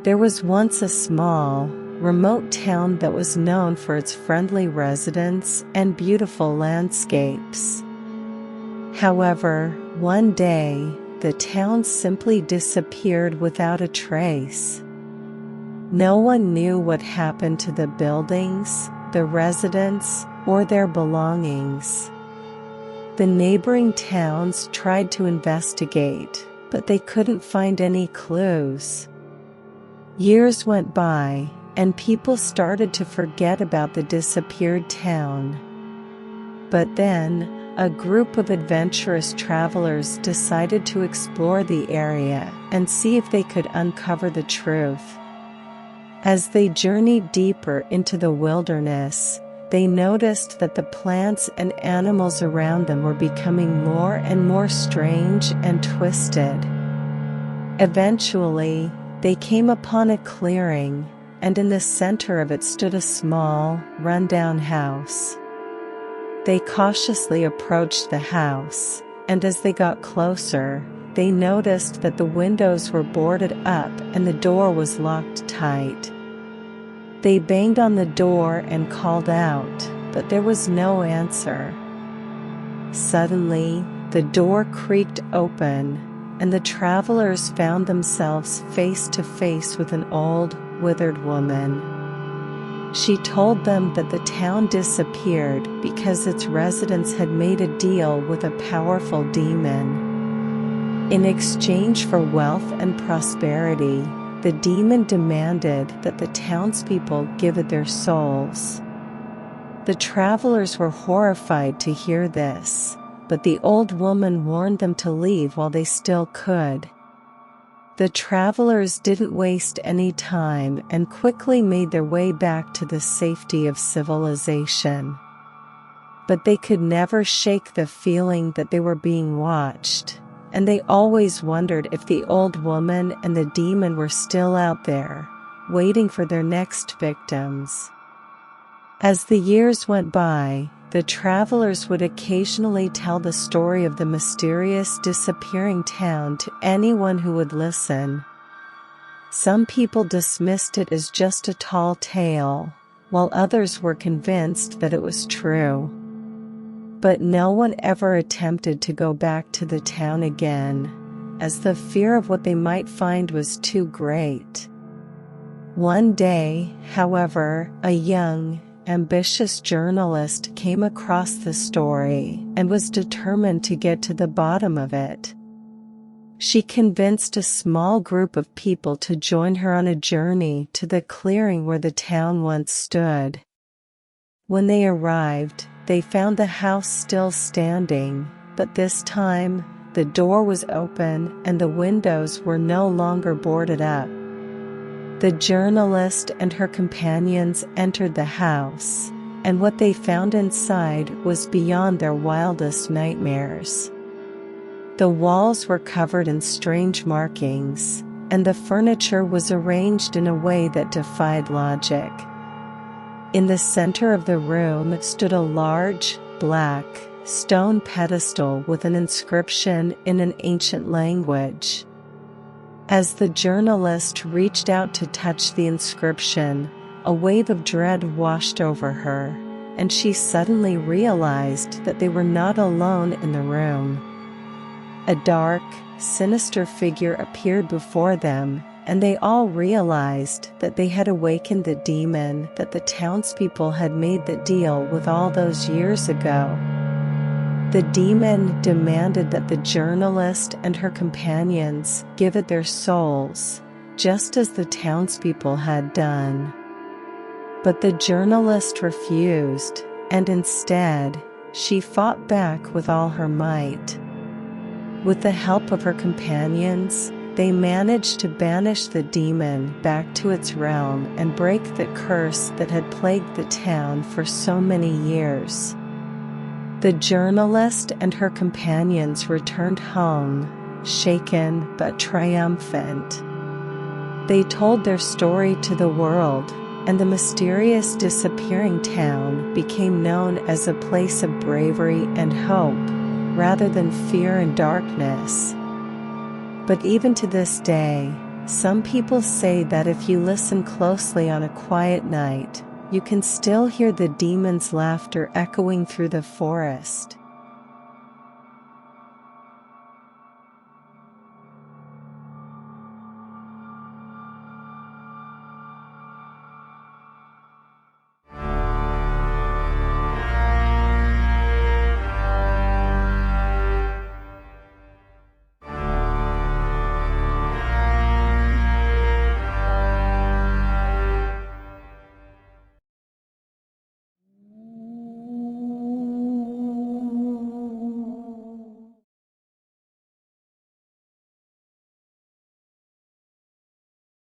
There was once a small, remote town that was known for its friendly residents and beautiful landscapes. However, one day, the town simply disappeared without a trace. No one knew what happened to the buildings, the residents, or their belongings. The neighboring towns tried to investigate, but they couldn't find any clues. Years went by, and people started to forget about the disappeared town. But then, a group of adventurous travelers decided to explore the area and see if they could uncover the truth. As they journeyed deeper into the wilderness, they noticed that the plants and animals around them were becoming more and more strange and twisted. Eventually, they came upon a clearing, and in the center of it stood a small, rundown house. They cautiously approached the house, and as they got closer, they noticed that the windows were boarded up and the door was locked tight. They banged on the door and called out, but there was no answer. Suddenly, the door creaked open, and the travelers found themselves face to face with an old, withered woman. She told them that the town disappeared because its residents had made a deal with a powerful demon. In exchange for wealth and prosperity, the demon demanded that the townspeople give it their souls. The travelers were horrified to hear this, but the old woman warned them to leave while they still could. The travelers didn't waste any time and quickly made their way back to the safety of civilization. But they could never shake the feeling that they were being watched, and they always wondered if the old woman and the demon were still out there, waiting for their next victims. As the years went by, the travelers would occasionally tell the story of the mysterious disappearing town to anyone who would listen. Some people dismissed it as just a tall tale, while others were convinced that it was true. But no one ever attempted to go back to the town again, as the fear of what they might find was too great. One day, however, a young, ambitious journalist came across the story and was determined to get to the bottom of it. She convinced a small group of people to join her on a journey to the clearing where the town once stood. When they arrived, they found the house still standing, but this time, the door was open and the windows were no longer boarded up. The journalist and her companions entered the house, and what they found inside was beyond their wildest nightmares. The walls were covered in strange markings, and the furniture was arranged in a way that defied logic. In the center of the room stood a large, black, stone pedestal with an inscription in an ancient language. As the journalist reached out to touch the inscription, a wave of dread washed over her, and she suddenly realized that they were not alone in the room. A dark, sinister figure appeared before them, and they all realized that they had awakened the demon that the townspeople had made the deal with all those years ago. The demon demanded that the journalist and her companions give it their souls, just as the townspeople had done. But the journalist refused, and instead, she fought back with all her might. With the help of her companions, they managed to banish the demon back to its realm and break the curse that had plagued the town for so many years. The journalist and her companions returned home, shaken but triumphant. They told their story to the world, and the mysterious disappearing town became known as a place of bravery and hope, rather than fear and darkness. But even to this day, Some people say that if you listen closely on a quiet night, you can still hear the demon's laughter echoing through the forest.